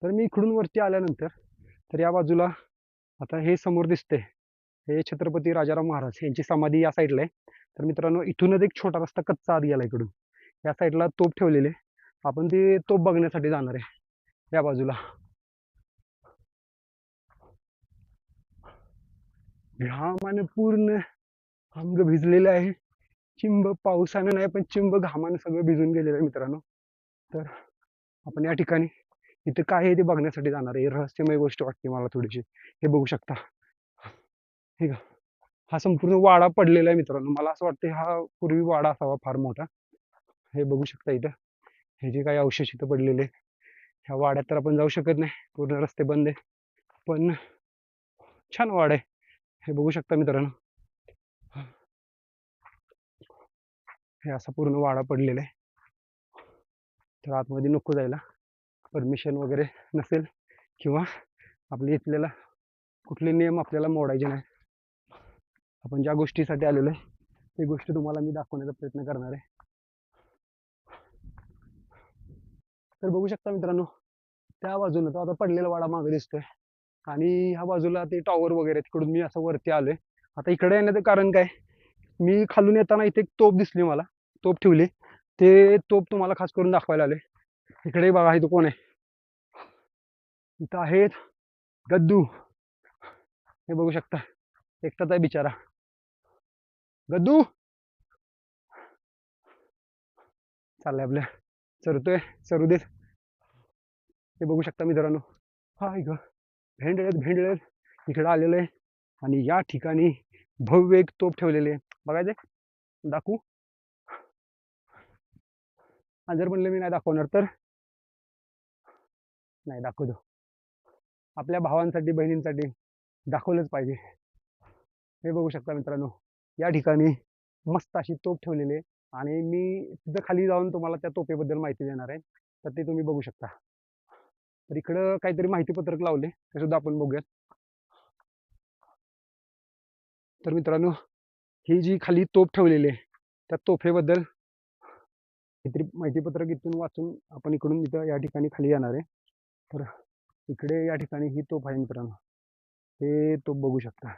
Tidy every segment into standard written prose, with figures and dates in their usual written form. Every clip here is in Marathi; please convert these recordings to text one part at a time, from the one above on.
तर मी इकडून वरती आल्यानंतर तर या बाजूला आता हे समोर दिसते, हे छत्रपती राजाराम महाराज यांची समाधी या साईडला आहे. तर मित्रांनो, इथूनच एक छोटा रस्ता कच्चा आत गेला इकडून. या साईडला तोफ ठेवलेले, आपण ते तोफ बघण्यासाठी जाणार आहे या बाजूला. घामानं पूर्ण अंग भिजलेलं आहे. चिंब पावसानं नाही, पण चिंब घामानं सगळं भिजून गेलेलं आहे मित्रांनो. तर आपण या ठिकाणी इथे काय आहे ते बघण्यासाठी जाणार आहे. रहस्यमय गोष्ट वाटते मला थोडीशी. हे बघू शकता, ठीक आहे. हा संपूर्ण वाडा पडलेला आहे मित्रांनो. मला असं वाटतं हा पूर्वी वाडा असावा फार मोठा. हे बघू शकता इथं, हे जे काही अवशेष इथं पडलेले, ह्या वाड्यात तर आपण जाऊ शकत नाही, पूर्ण रस्ते बंद आहे. पण छान वाडा आहे, हे बघू शकता मित्रांनो. हे असा पूर्ण वाडा पडलेला आहे. तर आतमध्ये नको जायला, परमिशन वगैरे नसेल किंवा आपले इथल्याला कुठले नियम आपल्याला मोडायचे नाही. आपण ज्या गोष्टीसाठी आलेलो आहे ती गोष्ट तुम्हाला मी दाखवण्याचा प्रयत्न करणार आहे. तर बघू शकता मित्रांनो, त्या बाजूला तो आता पडलेला वाडा मागे दिसतोय आणि ह्या बाजूला ते टॉवर वगैरे, तिकडून मी असं वरती आलोय. आता इकडे येण्याचं कारण काय, मी खालून येताना इथे एक तोफ दिसली मला, तोफ ठेवली. ते तोफ तुम्हाला खास करून दाखवायला आले. इकडे बघा, इथं कोण आहे, इथं आहेत गद्दू. हे बघू शकता, एकटाच आहे बिचारा. गद्दू चाललाय आपल्या, चरतोय, चरू देत. हे बघू शकता मित्रांनो, हा इकडं भेंडळत इकडं आलेलं आहे. आणि या ठिकाणी भव्य एक तोफ ठेवलेली आहे. बघायचे, दाखवू? जर म्हणलं मी नाही दाखवणार तर नाही दाखवतो. आपल्या भावांसाठी बहिणींसाठी दाखवलंच पाहिजे. हे बघू शकता मित्रांनो, या ठिकाणी मस्त अशी तोफ ठेवलेली आहे. आणि मी तिथं खाली जाऊन तुम्हाला त्या तोफेबद्दल माहिती देणार आहे, तर ते तुम्ही बघू शकता. तर इकडं काहीतरी माहिती पत्रक लावले, ते सुद्धा आपण बघूयात. तर मित्रांनो, ही जी खाली तोफ ठेवलेली आहे त्या तोफेबद्दल काहीतरी माहिती पत्रक इथून वाचून आपण इकडून इथं या ठिकाणी खाली येणार आहे. तर इकडे या ठिकाणी ही तोफ आहे मित्रांनो, हे तोफ बघू शकता.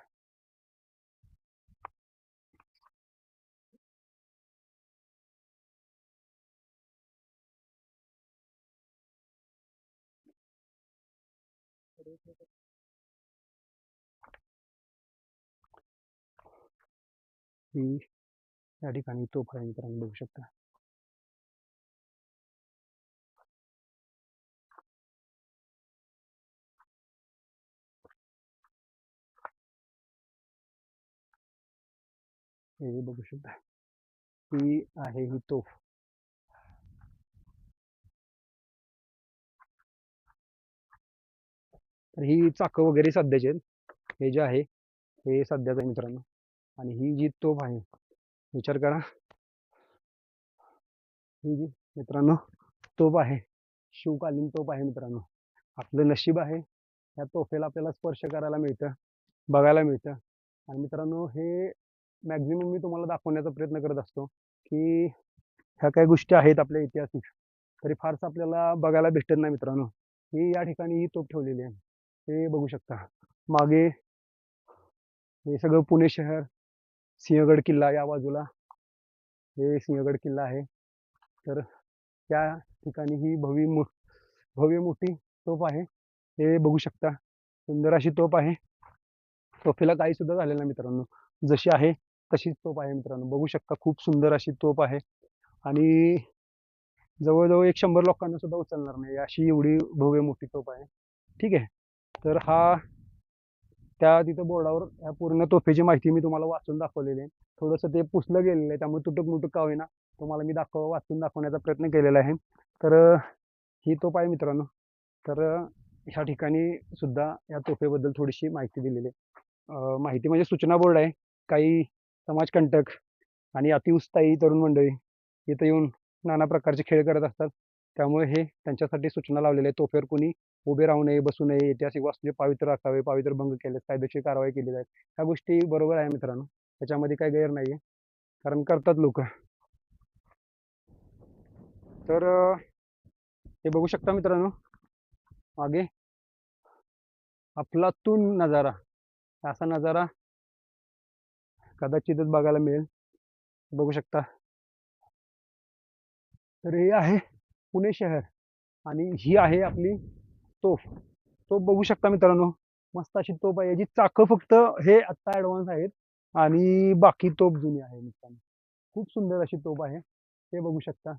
ही या ठिकाणी तोफ आहे मित्रांनो, बघू शकता. हे बघू शकता, ही आहे ही तोफ. तर ही चाकं वगैरे सध्याचे आहेत. हे जे आहे हे सध्याचं आहे मित्रांनो. आणि ही जी तोफ आहे, विचार करा, ही जी मित्रांनो तोफ आहे, शिवकालीन तोफ आहे मित्रांनो. आपलं नशीब आहे या तोफेला आपल्याला स्पर्श करायला मिळतं, बघायला मिळतं. आणि मित्रांनो, हे मॅक्झिमम मी तुम्हाला दाखवण्याचा प्रयत्न करत असतो की ह्या काही गोष्टी आहेत आपल्या ऐतिहासिक, तरी फारसं आपल्याला बघायला भेटत नाही मित्रांनो. ही या ठिकाणी ही तोफ ठेवलेली आहे, हे बघू शकता. मागे हे सगळं पुणे शहर, सिंहगड किल्ला या बाजूला, हे सिंहगड किल्ला आहे. तर त्या ठिकाणी ही भव्य मोठी तोफ आहे, हे बघू शकता. सुंदर अशी तोफ आहे. तोफेला काही सुद्धा झालेलं नाही मित्रांनो, जशी आहे तशीच तोफ आहे मित्रांनो. बघू शकता, खूप सुंदर अशी तोफ आहे. आणि जवळजवळ 100 लोकांना सुद्धा उचलणार नाही अशी एवढी भव्य मोठी तोफ आहे. ठीक आहे. तर हा त्या तिथं बोर्डावर ह्या पूर्ण तोफेची माहिती मी तुम्हाला वाचून दाखवलेली आहे. थोडंसं ते पुसलं गेलेलं आहे, त्यामुळे तुटक मुटुक का होईना तुम्हाला मी वाचून दाखवण्याचा प्रयत्न केलेला आहे. तर ही तोफ आहे मित्रांनो. तर ह्या ठिकाणी सुद्धा या तोफेबद्दल थोडीशी माहिती दिलेली आहे. माहिती म्हणजे सूचना बोर्ड आहे. काही समाजकंटक आणि अतिउत्साही तरुण मंडळी इथं येऊन नाना प्रकारचे खेळ करत असतात, त्यामुळे हे त्यांच्यासाठी सूचना लावलेल्या आहेत. तोफेवर कोणी उभे राहू नये, बसू नये, ऐतिहासिक वास्तूचे पावित्र्य राखावे, पावित्र्य भंग केल्यास कायदेशीर कारवाई केली जाईल. ह्या गोष्टी बरोबर आहे मित्रांनो, त्याच्यामध्ये काही गैर नाही आहे, कारण करतात लोक. तर हे बघू शकता मित्रांनो, मागे अफलातून नजारा, असा नजारा कदाचितच बघायला मिळेल. बघू शकता. तर हे आहे पुणे शहर आणि ही आहे आपली तोफ. तोफ बघू शकता मित्रांनो, मस्त अशी तोफ आहे. याची चाकं फक्त हे आत्ता ऍडव्हान्स आहेत आणि बाकी तोफ जुनी आहे मित्रांनो. खूप सुंदर अशी तोफ आहे, ते बघू शकता.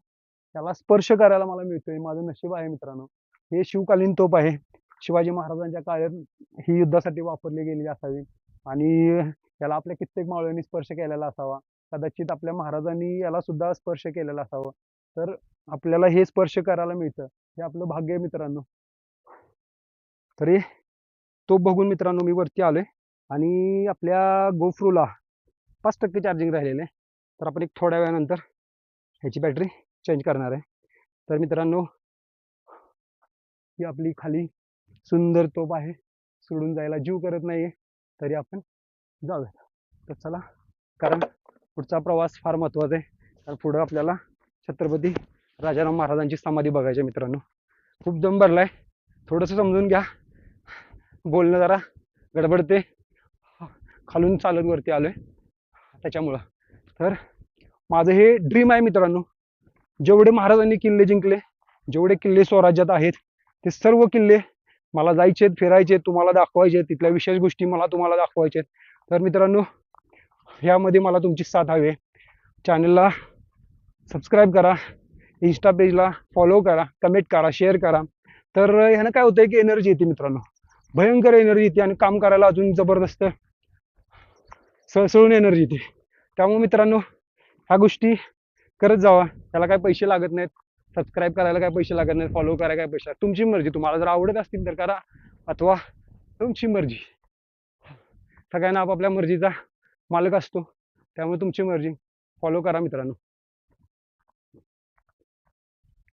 त्याला स्पर्श करायला मला मिळतोय, माझं नशीब आहे मित्रांनो. हे शिवकालीन तोफ आहे. शिवाजी महाराजांच्या काळात ही युद्धासाठी वापरली गेलेली असावी आणि याला आपल्या कित्येक मावळ्यांनी स्पर्श केलेला असावा. कदाचित आपल्या महाराजांनी याला सुद्धा स्पर्श केलेला असावा. तर आपल्याला हे स्पर्श करायला मिळतं, हे आपलं भाग्य आहे मित्रांनो. तरी तो बघून मित्रांनो मी वरती आलोय आणि आपल्या गोप्रोला 5% चार्जिंग राहिलेलं आहे. तर आपण एक थोड्या वेळानंतर ह्याची बॅटरी चेंज करणार आहे. तर मित्रांनो ही आपली खाली सुंदर तोफ आहे. सोडून जायला जीव करत नाहीये, तरी आपण जाऊया. तर चला, कारण पुढचा प्रवास फार महत्वाचा आहे. कारण पुढं आपल्याला छत्रपती राजाराम महाराजांची समाधी बघायची आहे मित्रांनो. खूप दम भरलाय, थोडंसं समजून घ्या. बोलणं जरा गडबडते, खालून चालत वरती आलोय त्याच्यामुळं. तर माझं हे ड्रीम आहे मित्रांनो. जेवढे महाराजांनी किल्ले जिंकले, जेवढे किल्ले स्वराज्यात आहेत, ते सर्व किल्ले मला जायचे, फिरायचे, तुम्हाला दाखवायचे, तिथल्या विशेष गोष्टी मला तुम्हाला दाखवायचे. तर मित्रांनो ह्यामध्ये मला तुमची साथ हवी आहे. चॅनलला सबस्क्राईब करा, इंस्टा पेजला फॉलो करा, कमेंट करा, शेअर करा. तर ह्यानं काय होतंय की एनर्जी येते मित्रांनो, भयंकर एनर्जी येते आणि काम करायला अजून जबरदस्त सळसळून एनर्जी येते. त्यामुळे मित्रांनो ह्या गोष्टी करत जावा. त्याला काय पैसे लागत नाहीत, सबस्क्राईब करायला काय पैसे लागत नाहीत, फॉलो करायला काय पैसे, तुमची मर्जी. तुम्हाला जर आवडत असतील तर करा, अथवा तुमची मर्जी. सगळ्यांना आपापल्या मर्जीचा मालक असतो, त्यामुळे तुमची मर्जी. फॉलो करा मित्रांनो.